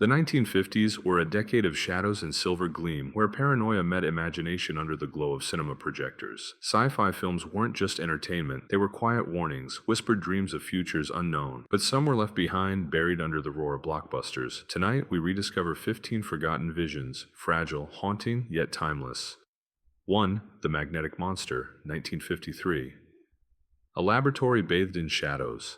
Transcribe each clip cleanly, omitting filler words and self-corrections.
The 1950s were a decade of shadows and silver gleam, where paranoia met imagination under the glow of cinema projectors. Sci-fi films weren't just entertainment, they were quiet warnings, whispered dreams of futures unknown. But some were left behind, buried under the roar of blockbusters. Tonight, we rediscover 15 forgotten visions, fragile, haunting, yet timeless. 1. The Magnetic Monster, 1953. A laboratory bathed in shadows.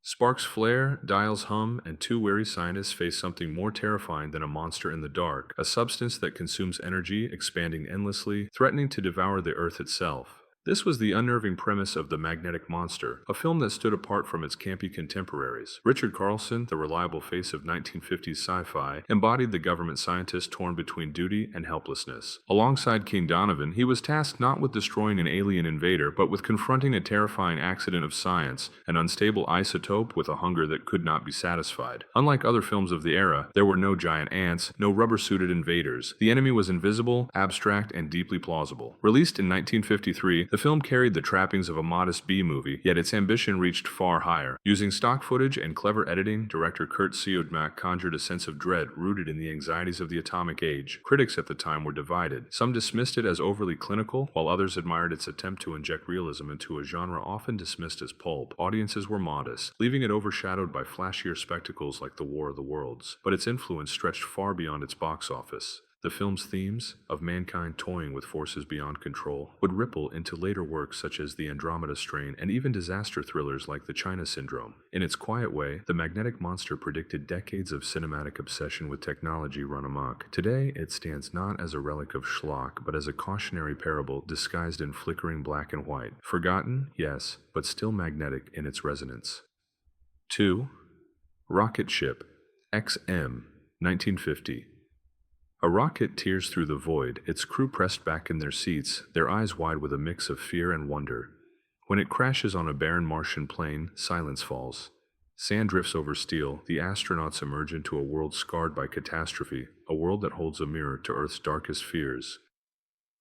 Sparks flare, dials hum, and two wary scientists face something more terrifying than a monster in the dark, a substance that consumes energy, expanding endlessly, threatening to devour the Earth itself. This was the unnerving premise of The Magnetic Monster, a film that stood apart from its campy contemporaries. Richard Carlson, the reliable face of 1950s sci-fi, embodied the government scientist torn between duty and helplessness. Alongside King Donovan, he was tasked not with destroying an alien invader, but with confronting a terrifying accident of science, an unstable isotope with a hunger that could not be satisfied. Unlike other films of the era, there were no giant ants, no rubber-suited invaders. The enemy was invisible, abstract, and deeply plausible. Released in 1953, the film carried the trappings of a modest B-movie, yet its ambition reached far higher. Using stock footage and clever editing, director Kurt Siodmak conjured a sense of dread rooted in the anxieties of the atomic age. Critics at the time were divided. Some dismissed it as overly clinical, while others admired its attempt to inject realism into a genre often dismissed as pulp. Audiences were modest, leaving it overshadowed by flashier spectacles like The War of the Worlds. But its influence stretched far beyond its box office. The film's themes, of mankind toying with forces beyond control, would ripple into later works such as The Andromeda Strain and even disaster thrillers like The China Syndrome. In its quiet way, The Magnetic Monster predicted decades of cinematic obsession with technology run amok. Today, it stands not as a relic of schlock, but as a cautionary parable disguised in flickering black and white. Forgotten, yes, but still magnetic in its resonance. 2. Rocketship X-M, 1950. A rocket tears through the void, its crew pressed back in their seats, their eyes wide with a mix of fear and wonder. When it crashes on a barren Martian plain, silence falls. Sand drifts over steel, the astronauts emerge into a world scarred by catastrophe, a world that holds a mirror to Earth's darkest fears.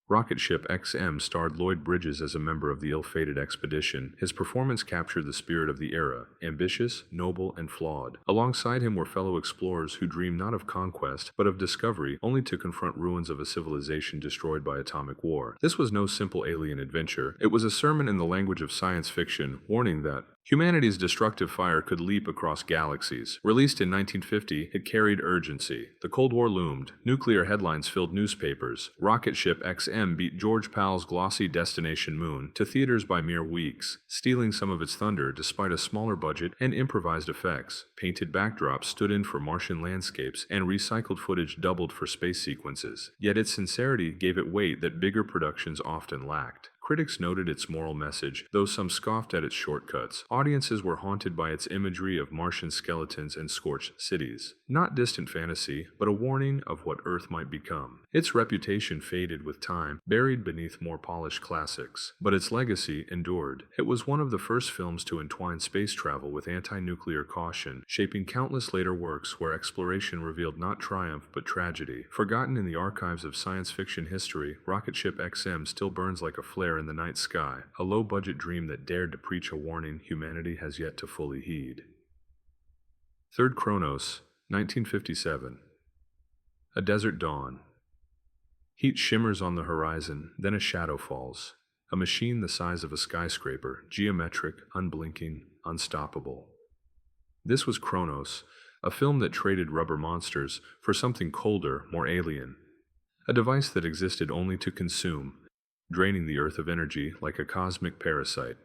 Rocketship X-M starred Lloyd Bridges as a member of the ill-fated expedition. His performance captured the spirit of the era, ambitious, noble, and flawed. Alongside him were fellow explorers who dreamed not of conquest, but of discovery, only to confront ruins of a civilization destroyed by atomic war. This was no simple alien adventure. It was a sermon in the language of science fiction, warning that humanity's destructive fire could leap across galaxies. Released in 1950, it carried urgency. The Cold War loomed. Nuclear headlines filled newspapers. Rocketship X-M beat George Pal's glossy Destination Moon to theaters by mere weeks, stealing some of its thunder despite a smaller budget and improvised effects. Painted backdrops stood in for Martian landscapes, and recycled footage doubled for space sequences. Yet its sincerity gave it weight that bigger productions often lacked. Critics noted its moral message, though some scoffed at its shortcuts. Audiences were haunted by its imagery of Martian skeletons and scorched cities. Not distant fantasy, but a warning of what Earth might become. Its reputation faded with time, buried beneath more polished classics. But its legacy endured. It was one of the first films to entwine space travel with anti-nuclear caution, shaping countless later works where exploration revealed not triumph but tragedy. Forgotten in the archives of science fiction history, Rocketship X-M still burns like a flare in the night sky, a low-budget dream that dared to preach a warning humanity has yet to fully heed. 3rd Kronos, 1957. A desert dawn. Heat shimmers on the horizon, then a shadow falls. A machine the size of a skyscraper, geometric, unblinking, unstoppable. This was Kronos, a film that traded rubber monsters for something colder, more alien. A device that existed only to consume, draining the Earth of energy like a cosmic parasite.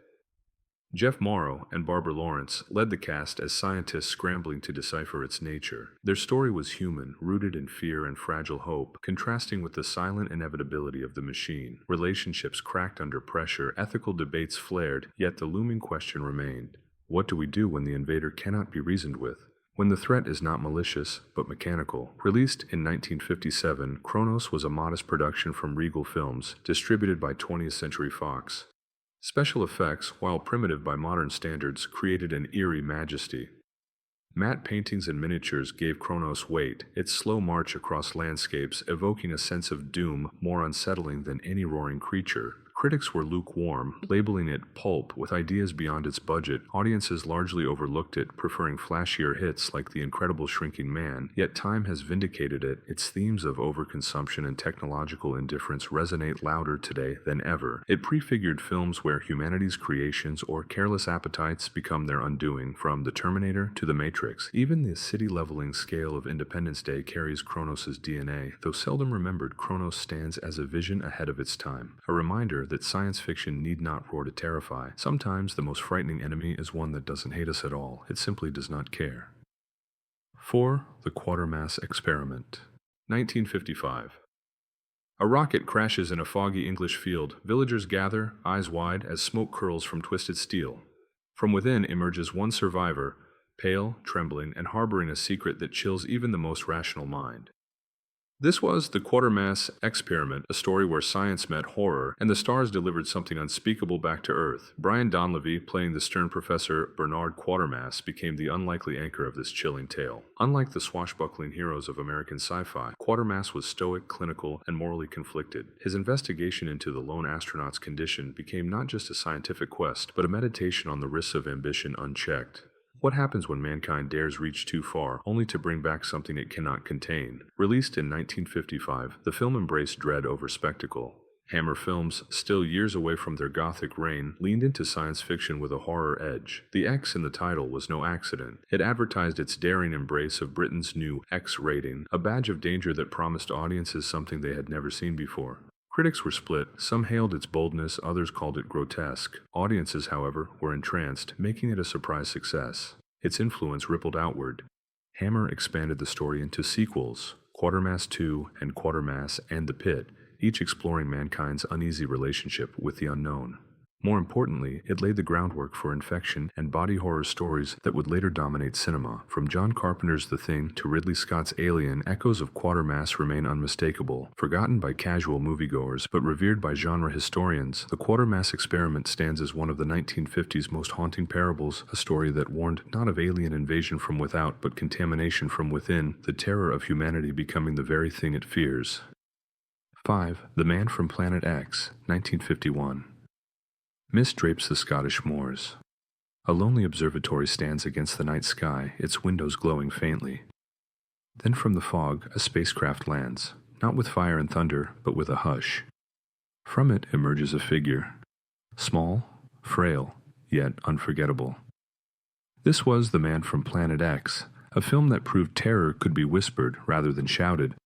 Jeff Morrow and Barbara Lawrence led the cast as scientists scrambling to decipher its nature. Their story was human, rooted in fear and fragile hope, contrasting with the silent inevitability of the machine. Relationships cracked under pressure, ethical debates flared, yet the looming question remained. What do we do when the invader cannot be reasoned with? When the threat is not malicious, but mechanical. Released in 1957, Kronos was a modest production from Regal Films, distributed by 20th Century Fox. Special effects, while primitive by modern standards, created an eerie majesty. Matte paintings and miniatures gave Kronos weight, its slow march across landscapes evoking a sense of doom more unsettling than any roaring creature. Critics were lukewarm, labeling it pulp with ideas beyond its budget. Audiences largely overlooked it, preferring flashier hits like The Incredible Shrinking Man, yet time has vindicated it. Its themes of overconsumption and technological indifference resonate louder today than ever. It prefigured films where humanity's creations or careless appetites become their undoing, from The Terminator to The Matrix. Even the city-leveling scale of Independence Day carries Kronos' DNA. Though seldom remembered, Kronos stands as a vision ahead of its time, a reminder that science fiction need not roar to terrify. Sometimes the most frightening enemy is one that doesn't hate us at all. It simply does not care. 4. The Quatermass Experiment. 1955. A rocket crashes in a foggy English field. Villagers gather, eyes wide, as smoke curls from twisted steel. From within emerges one survivor, pale, trembling, and harboring a secret that chills even the most rational mind. This was The Quatermass Experiment, a story where science met horror, and the stars delivered something unspeakable back to Earth. Brian Donlevy, playing the stern Professor Bernard Quatermass, became the unlikely anchor of this chilling tale. Unlike the swashbuckling heroes of American sci-fi, Quatermass was stoic, clinical, and morally conflicted. His investigation into the lone astronaut's condition became not just a scientific quest, but a meditation on the risks of ambition unchecked. What happens when mankind dares reach too far, only to bring back something it cannot contain? Released in 1955, the film embraced dread over spectacle. Hammer Films, still years away from their gothic reign, leaned into science fiction with a horror edge. The X in the title was no accident. It advertised its daring embrace of Britain's new X rating, a badge of danger that promised audiences something they had never seen before. Critics were split. Some hailed its boldness, others called it grotesque. Audiences, however, were entranced, making it a surprise success. Its influence rippled outward. Hammer expanded the story into sequels, Quatermass 2 and Quatermass and the Pit, each exploring mankind's uneasy relationship with the unknown. More importantly, it laid the groundwork for infection and body horror stories that would later dominate cinema. From John Carpenter's The Thing to Ridley Scott's Alien, echoes of Quatermass remain unmistakable. Forgotten by casual moviegoers, but revered by genre historians, The Quatermass Experiment stands as one of the 1950s most haunting parables, a story that warned not of alien invasion from without, but contamination from within, the terror of humanity becoming the very thing it fears. 5. The Man from Planet X, 1951. Mist drapes the Scottish moors. A lonely observatory stands against the night sky, its windows glowing faintly. Then from the fog, a spacecraft lands, not with fire and thunder, but with a hush. From it emerges a figure, small, frail, yet unforgettable. This was The Man from Planet X, a film that proved terror could be whispered rather than shouted.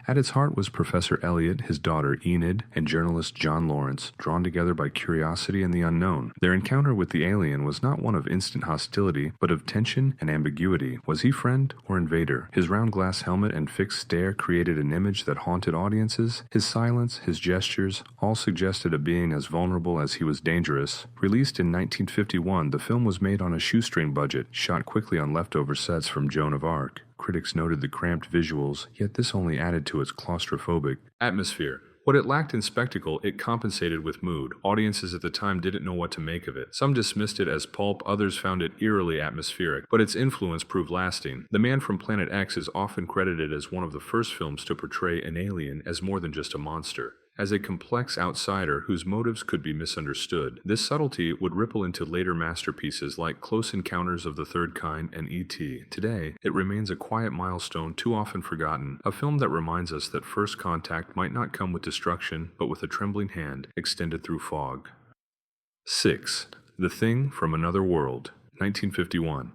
At its heart was Professor Elliot, his daughter Enid, and journalist John Lawrence, drawn together by curiosity and the unknown. Their encounter with the alien was not one of instant hostility, but of tension and ambiguity. Was he friend or invader? His round glass helmet and fixed stare created an image that haunted audiences. His silence, his gestures, all suggested a being as vulnerable as he was dangerous. Released in 1951, the film was made on a shoestring budget, shot quickly on leftover sets from Joan of Arc. Critics noted the cramped visuals, yet this only added to its claustrophobic atmosphere. What it lacked in spectacle, it compensated with mood. Audiences at the time didn't know what to make of it. Some dismissed it as pulp, others found it eerily atmospheric, but its influence proved lasting. The Man from Planet X is often credited as one of the first films to portray an alien as more than just a monster, as a complex outsider whose motives could be misunderstood. This subtlety would ripple into later masterpieces like Close Encounters of the Third Kind and E.T. Today, it remains a quiet milestone too often forgotten, a film that reminds us that first contact might not come with destruction, but with a trembling hand extended through fog. 6. The Thing from Another World, 1951.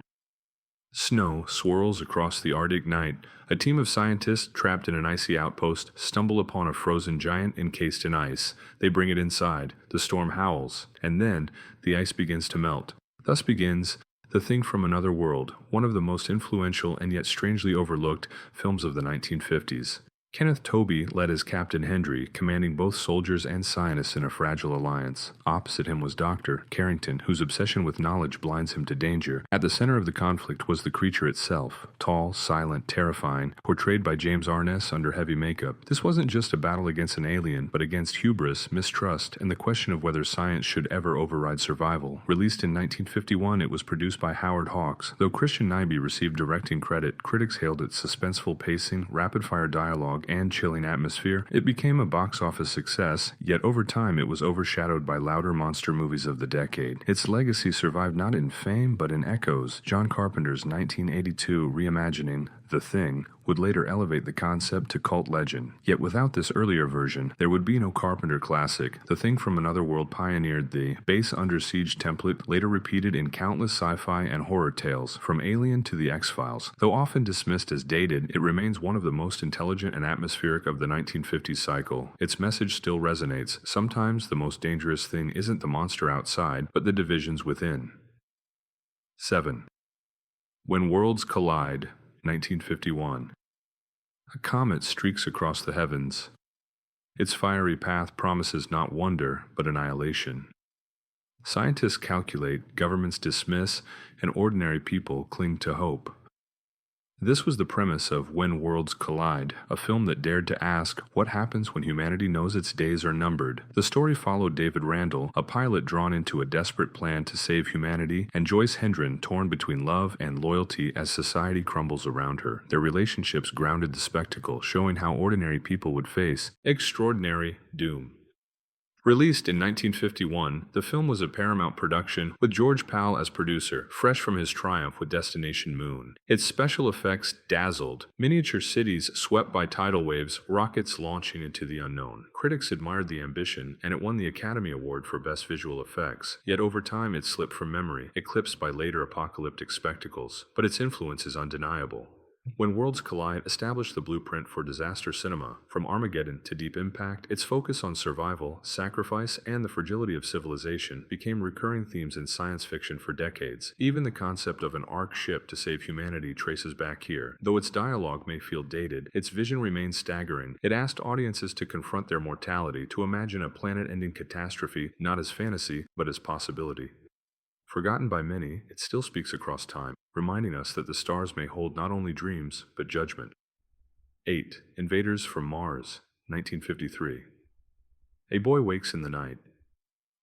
Snow swirls across the Arctic night. A team of scientists trapped in an icy outpost stumble upon a frozen giant encased in ice. They bring it inside. The storm howls, and then the ice begins to melt. Thus begins The Thing from Another World, one of the most influential and yet strangely overlooked films of the 1950s. Kenneth Tobey led as Captain Hendry, commanding both soldiers and scientists in a fragile alliance. Opposite him was Dr. Carrington, whose obsession with knowledge blinds him to danger. At the center of the conflict was the creature itself, tall, silent, terrifying, portrayed by James Arness under heavy makeup. This wasn't just a battle against an alien, but against hubris, mistrust, and the question of whether science should ever override survival. Released in 1951, it was produced by Howard Hawks. Though Christian Nyby received directing credit, critics hailed its suspenseful pacing, rapid-fire dialogue, and chilling atmosphere, it became a box office success, yet over time it was overshadowed by louder monster movies of the decade. Its legacy survived not in fame but in echoes. John Carpenter's 1982 reimagining, The Thing, would later elevate the concept to cult legend. Yet without this earlier version, there would be no Carpenter classic. The Thing from Another World pioneered the base under siege template, later repeated in countless sci-fi and horror tales, from Alien to The X-Files. Though often dismissed as dated, it remains one of the most intelligent and atmospheric of the 1950s cycle. Its message still resonates. Sometimes the most dangerous thing isn't the monster outside, but the divisions within. 7. When Worlds Collide, 1951. A comet streaks across the heavens. Its fiery path promises not wonder, but annihilation. Scientists calculate, governments dismiss, and ordinary people cling to hope. This was the premise of When Worlds Collide, a film that dared to ask what happens when humanity knows its days are numbered. The story followed David Randall, a pilot drawn into a desperate plan to save humanity, and Joyce Hendren, torn between love and loyalty as society crumbles around her. Their relationships grounded the spectacle, showing how ordinary people would face extraordinary doom. Released in 1951, the film was a Paramount production with George Pal as producer, fresh from his triumph with Destination Moon. Its special effects dazzled. Miniature cities swept by tidal waves, rockets launching into the unknown. Critics admired the ambition, and it won the Academy Award for Best Visual Effects. Yet over time it slipped from memory, eclipsed by later apocalyptic spectacles. But its influence is undeniable. When Worlds Collide established the blueprint for disaster cinema, from Armageddon to Deep Impact, its focus on survival, sacrifice, and the fragility of civilization became recurring themes in science fiction for decades. Even the concept of an ark ship to save humanity traces back here. Though its dialogue may feel dated, its vision remains staggering. It asked audiences to confront their mortality, to imagine a planet-ending catastrophe not as fantasy, but as possibility. Forgotten by many, it still speaks across time, reminding us that the stars may hold not only dreams, but judgment. 8. Invaders from Mars, 1953. A boy wakes in the night.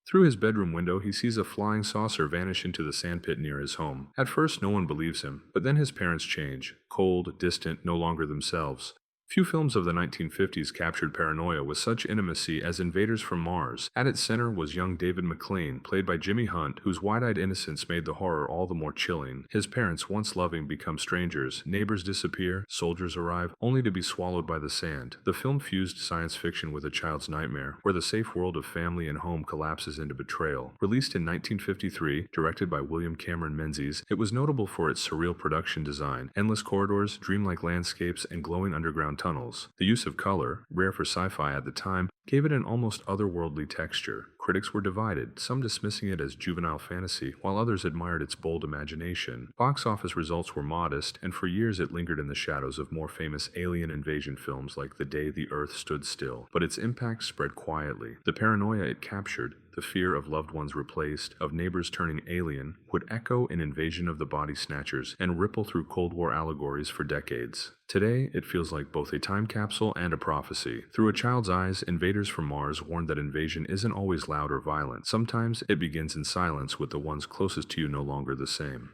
Through his bedroom window, he sees a flying saucer vanish into the sandpit near his home. At first, no one believes him, but then his parents change, cold, distant, no longer themselves. Few films of the 1950s captured paranoia with such intimacy as Invaders from Mars. At its center was young David McLean, played by Jimmy Hunt, whose wide-eyed innocence made the horror all the more chilling. His parents, once loving, become strangers. Neighbors disappear, soldiers arrive, only to be swallowed by the sand. The film fused science fiction with a child's nightmare, where the safe world of family and home collapses into betrayal. Released in 1953, directed by William Cameron Menzies, it was notable for its surreal production design, endless corridors, dreamlike landscapes, and glowing underground tunnels. The use of color, rare for sci-fi at the time, gave it an almost otherworldly texture. Critics were divided, some dismissing it as juvenile fantasy, while others admired its bold imagination. Box office results were modest, and for years it lingered in the shadows of more famous alien invasion films like The Day the Earth Stood Still. But its impact spread quietly. The paranoia it captured, the fear of loved ones replaced, of neighbors turning alien, would echo in Invasion of the Body Snatchers and ripple through Cold War allegories for decades. Today, it feels like both a time capsule and a prophecy. Through a child's eyes, Invaders from Mars warned that invasion isn't always loud or violent. Sometimes it begins in silence with the ones closest to you no longer the same.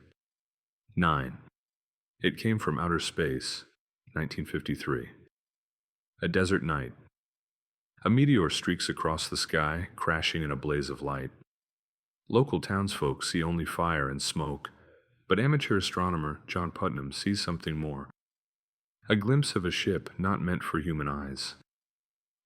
9. It Came from Outer Space, 1953. A desert night. A meteor streaks across the sky, crashing in a blaze of light. Local townsfolk see only fire and smoke, but amateur astronomer John Putnam sees something more. A glimpse of a ship not meant for human eyes.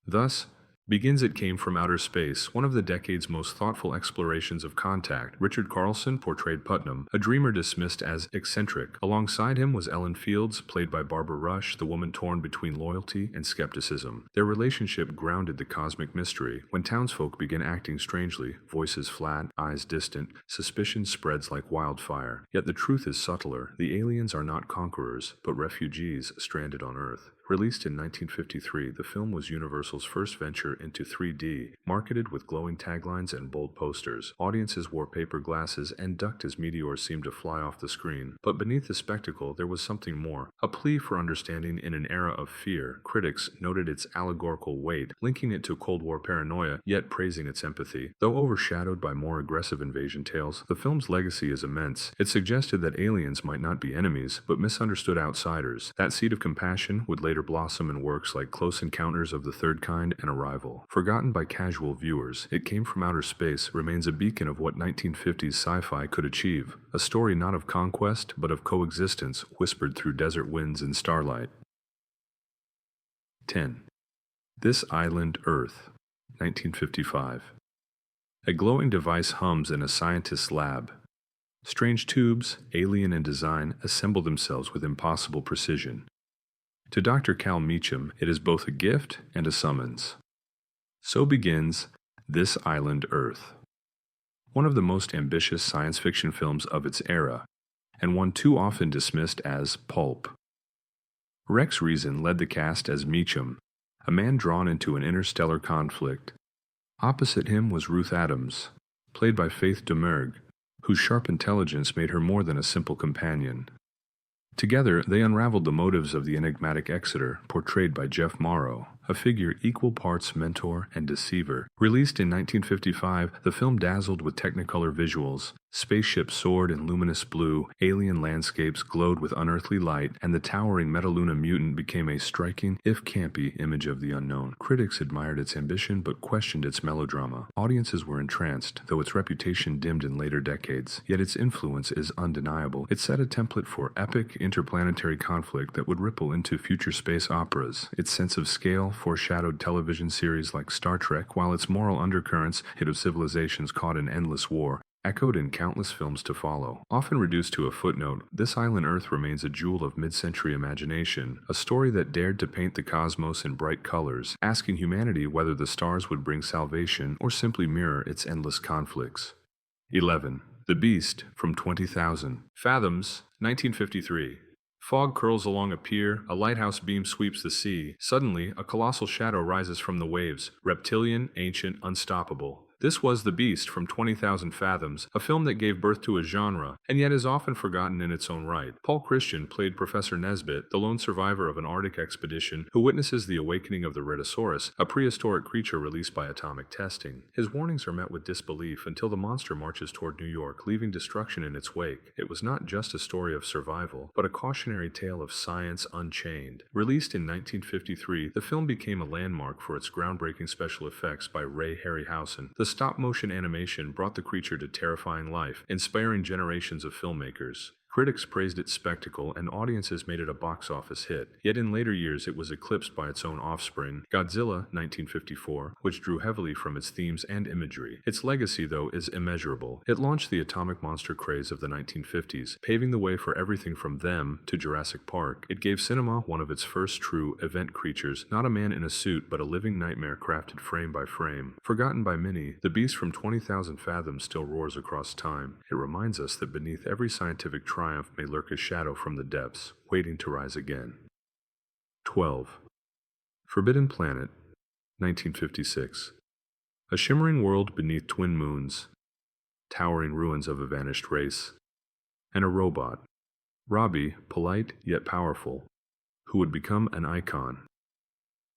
Thus begins It Came from Outer Space, one of the decade's most thoughtful explorations of contact. Richard Carlson portrayed Putnam, a dreamer dismissed as eccentric. Alongside him was Ellen Fields, played by Barbara Rush, the woman torn between loyalty and skepticism. Their relationship grounded the cosmic mystery. When townsfolk begin acting strangely, voices flat, eyes distant, suspicion spreads like wildfire. Yet the truth is subtler. The aliens are not conquerors, but refugees stranded on Earth. Released in 1953, the film was Universal's first venture into 3D, marketed with glowing taglines and bold posters. Audiences wore paper glasses and ducked as meteors seemed to fly off the screen. But beneath the spectacle, there was something more, a plea for understanding in an era of fear. Critics noted its allegorical weight, linking it to Cold War paranoia, yet praising its empathy. Though overshadowed by more aggressive invasion tales, the film's legacy is immense. It suggested that aliens might not be enemies, but misunderstood outsiders. That seed of compassion would later later blossom in works like Close Encounters of the Third Kind and Arrival. Forgotten by casual viewers, It Came from Outer Space remains a beacon of what 1950s sci-fi could achieve, a story not of conquest but of coexistence whispered through desert winds and starlight. 10. This Island, Earth, 1955. A glowing device hums in a scientist's lab. Strange tubes, alien in design, assemble themselves with impossible precision. To Dr. Cal Meacham, it is both a gift and a summons. So begins This Island, Earth, one of the most ambitious science fiction films of its era, and one too often dismissed as pulp. Rex Reason led the cast as Meacham, a man drawn into an interstellar conflict. Opposite him was Ruth Adams, played by Faith Domergue, whose sharp intelligence made her more than a simple companion. Together, they unraveled the motives of the enigmatic Exeter, portrayed by Jeff Morrow, a figure equal parts mentor and deceiver. Released in 1955, the film dazzled with technicolor visuals. Spaceships soared in luminous blue, alien landscapes glowed with unearthly light, and the towering Metaluna mutant became a striking, if campy, image of the unknown. Critics admired its ambition but questioned its melodrama. Audiences were entranced, though its reputation dimmed in later decades. Yet its influence is undeniable. It set a template for epic, interplanetary conflict that would ripple into future space operas. Its sense of scale foreshadowed television series like Star Trek, while its moral undercurrents, hit of civilizations caught in endless war, echoed in countless films to follow. Often reduced to a footnote, This Island Earth remains a jewel of mid-century imagination, a story that dared to paint the cosmos in bright colors, asking humanity whether the stars would bring salvation or simply mirror its endless conflicts. 11. The Beast from 20,000. Fathoms, 1953. Fog curls along a pier, a lighthouse beam sweeps the sea. Suddenly, a colossal shadow rises from the waves, reptilian, ancient, unstoppable. This was The Beast from 20,000 Fathoms, a film that gave birth to a genre, and yet is often forgotten in its own right. Paul Christian played Professor Nesbit, the lone survivor of an Arctic expedition who witnesses the awakening of the Rhedosaurus, a prehistoric creature released by atomic testing. His warnings are met with disbelief until the monster marches toward New York, leaving destruction in its wake. It was not just a story of survival, but a cautionary tale of science unchained. Released in 1953, the film became a landmark for its groundbreaking special effects by Ray Harryhausen. The stop-motion animation brought the creature to terrifying life, inspiring generations of filmmakers. Critics praised its spectacle, and audiences made it a box office hit. Yet in later years it was eclipsed by its own offspring, Godzilla, 1954, which drew heavily from its themes and imagery. Its legacy, though, is immeasurable. It launched the atomic monster craze of the 1950s, paving the way for everything from Them to Jurassic Park. It gave cinema one of its first true event creatures, not a man in a suit, but a living nightmare crafted frame by frame. Forgotten by many, The Beast from 20,000 Fathoms still roars across time. It reminds us that beneath every scientific triumph may lurk a shadow from the depths, waiting to rise again. 12. Forbidden Planet, 1956. A shimmering world beneath twin moons, towering ruins of a vanished race, and a robot, Robbie, polite yet powerful, who would become an icon.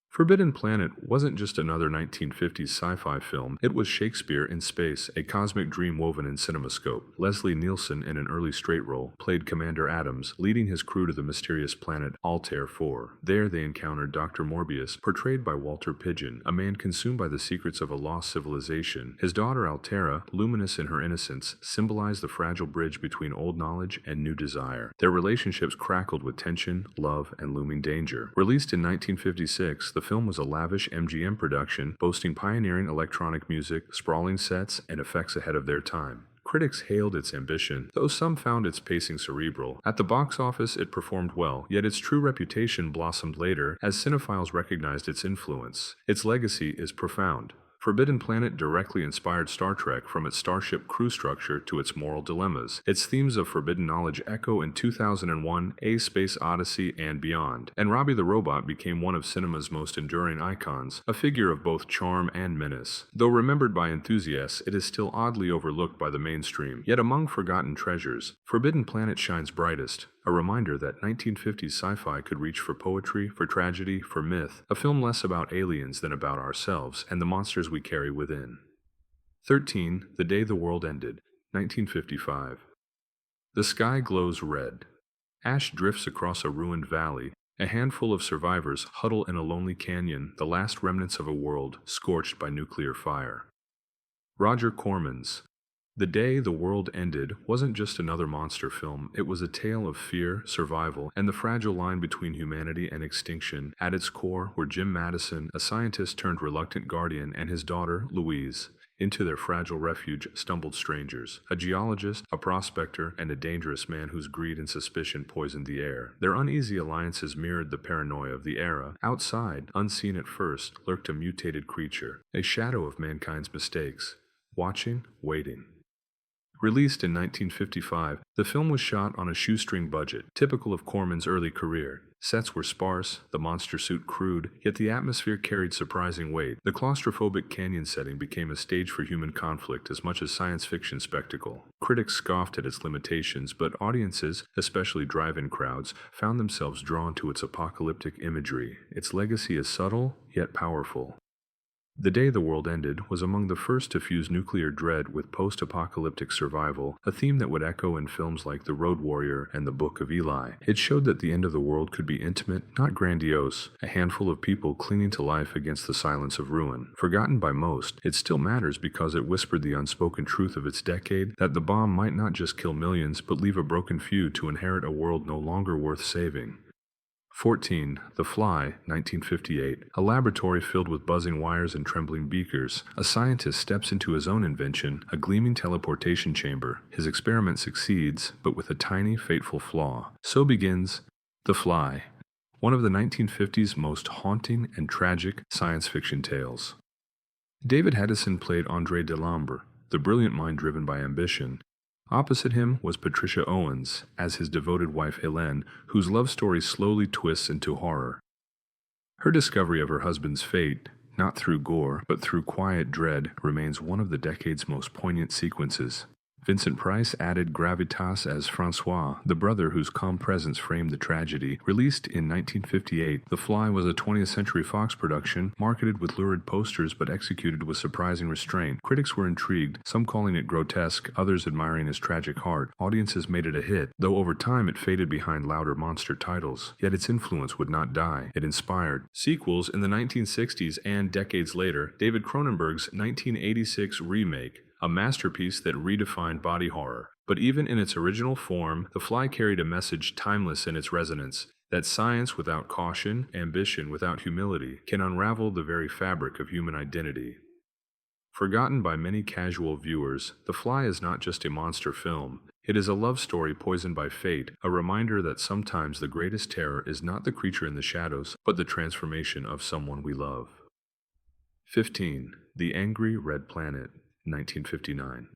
Forbidden Planet wasn't just another 1950s sci-fi film, it was Shakespeare in space, a cosmic dream woven in CinemaScope. Leslie Nielsen, in an early straight role, played Commander Adams, leading his crew to the mysterious planet Altair 4. There they encountered Dr. Morbius, portrayed by Walter Pidgeon, a man consumed by the secrets of a lost civilization. His daughter Altera, luminous in her innocence, symbolized the fragile bridge between old knowledge and new desire. Their relationships crackled with tension, love, and looming danger. Released in 1956, the film was a lavish MGM production, boasting pioneering electronic music, sprawling sets, and effects ahead of their time. Critics hailed its ambition, though some found its pacing cerebral. At the box office, it performed well, yet its true reputation blossomed later as cinephiles recognized its influence. Its legacy is profound. Forbidden Planet directly inspired Star Trek, from its starship crew structure to its moral dilemmas. Its themes of forbidden knowledge echo in 2001, A Space Odyssey, and beyond. And Robbie the Robot became one of cinema's most enduring icons, a figure of both charm and menace. Though remembered by enthusiasts, it is still oddly overlooked by the mainstream. Yet among forgotten treasures, Forbidden Planet shines brightest, a reminder that 1950s sci-fi could reach for poetry, for tragedy, for myth, a film less about aliens than about ourselves and the monsters we carry within. 13. The Day the World Ended, 1955. The sky glows red. Ash drifts across a ruined valley, A handful of survivors huddle in a lonely canyon, the last remnants of a world scorched by nuclear fire. Roger Corman's The Day the World Ended wasn't just another monster film, it was a tale of fear, survival, and the fragile line between humanity and extinction. At its core were Jim Madison, a scientist turned reluctant guardian, and his daughter, Louise. Into their fragile refuge stumbled strangers, a geologist, a prospector, and a dangerous man whose greed and suspicion poisoned the air. Their uneasy alliances mirrored the paranoia of the era. Outside, unseen at first, lurked a mutated creature, a shadow of mankind's mistakes. Watching, waiting. Released in 1955, the film was shot on a shoestring budget, typical of Corman's early career. Sets were sparse, the monster suit crude, yet the atmosphere carried surprising weight. The claustrophobic canyon setting became a stage for human conflict as much as science fiction spectacle. Critics scoffed at its limitations, but audiences, especially drive-in crowds, found themselves drawn to its apocalyptic imagery. Its legacy is subtle, yet powerful. The Day the World Ended was among the first to fuse nuclear dread with post-apocalyptic survival, a theme that would echo in films like The Road Warrior and The Book of Eli. It showed that the end of the world could be intimate, not grandiose, a handful of people clinging to life against the silence of ruin. Forgotten by most, it still matters because it whispered the unspoken truth of its decade, that the bomb might not just kill millions, but leave a broken few to inherit a world no longer worth saving. 14. The Fly, 1958. A laboratory filled with buzzing wires and trembling beakers. A scientist steps into his own invention, a gleaming teleportation chamber. His experiment succeeds, but with a tiny, fateful flaw. So begins The Fly, one of the 1950s most haunting and tragic science fiction tales. David Hedison played André Delambre, the brilliant mind driven by ambition. Opposite him was Patricia Owens as his devoted wife Helene, whose love story slowly twists into horror. Her discovery of her husband's fate, not through gore but through quiet dread, remains one of the decade's most poignant sequences. Vincent Price added gravitas as Francois, the brother whose calm presence framed the tragedy. Released in 1958, The Fly was a 20th Century Fox production, marketed with lurid posters but executed with surprising restraint. Critics were intrigued, some calling it grotesque, others admiring its tragic heart. Audiences made it a hit, though over time it faded behind louder monster titles. Yet its influence would not die. It inspired sequels in the 1960s and decades later. David Cronenberg's 1986 remake, a masterpiece that redefined body horror. But even in its original form, The Fly carried a message timeless in its resonance, that science without caution, ambition without humility, can unravel the very fabric of human identity. Forgotten by many casual viewers, The Fly is not just a monster film. It is a love story poisoned by fate, a reminder that sometimes the greatest terror is not the creature in the shadows, but the transformation of someone we love. 15. The Angry Red Planet, 1959.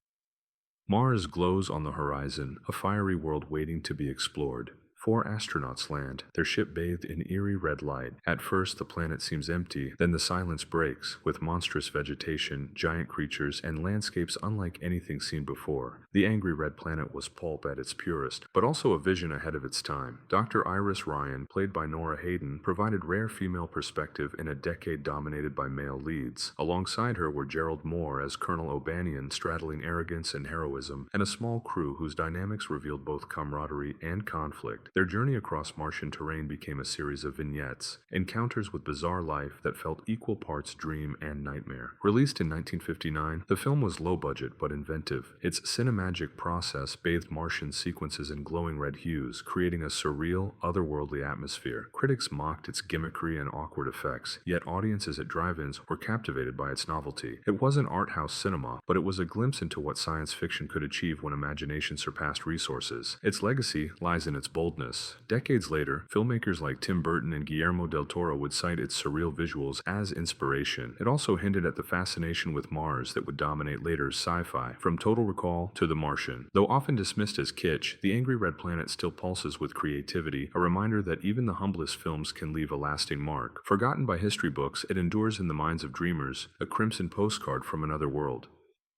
Mars glows on the horizon, a fiery world waiting to be explored. 4 astronauts land, their ship bathed in eerie red light. At first, the planet seems empty, then the silence breaks, with monstrous vegetation, giant creatures, and landscapes unlike anything seen before. The Angry Red Planet was pulp at its purest, but also a vision ahead of its time. Dr. Iris Ryan, played by Nora Hayden, provided rare female perspective in a decade dominated by male leads. Alongside her were Gerald Moore as Colonel O'Banion, straddling arrogance and heroism, and a small crew whose dynamics revealed both camaraderie and conflict. Their journey across Martian terrain became a series of vignettes, encounters with bizarre life that felt equal parts dream and nightmare. Released in 1959, the film was low budget but inventive. Its cinemagic process bathed Martian sequences in glowing red hues, creating a surreal, otherworldly atmosphere. Critics mocked its gimmickry and awkward effects, yet audiences at drive-ins were captivated by its novelty. It wasn't art house cinema, but it was a glimpse into what science fiction could achieve when imagination surpassed resources. Its legacy lies in its boldness. Decades later, filmmakers like Tim Burton and Guillermo del Toro would cite its surreal visuals as inspiration. It also hinted at the fascination with Mars that would dominate later sci-fi, from Total Recall to The Martian. Though often dismissed as kitsch, The Angry Red Planet still pulses with creativity, a reminder that even the humblest films can leave a lasting mark. Forgotten by history books, it endures in the minds of dreamers, a crimson postcard from another world.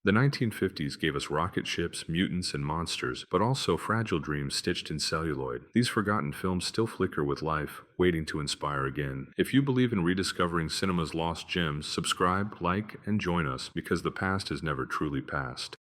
The 1950s gave us rocket ships, mutants, and monsters, but also fragile dreams stitched in celluloid. These forgotten films still flicker with life, waiting to inspire again. If you believe in rediscovering cinema's lost gems, subscribe, like, and join us, because the past is never truly past.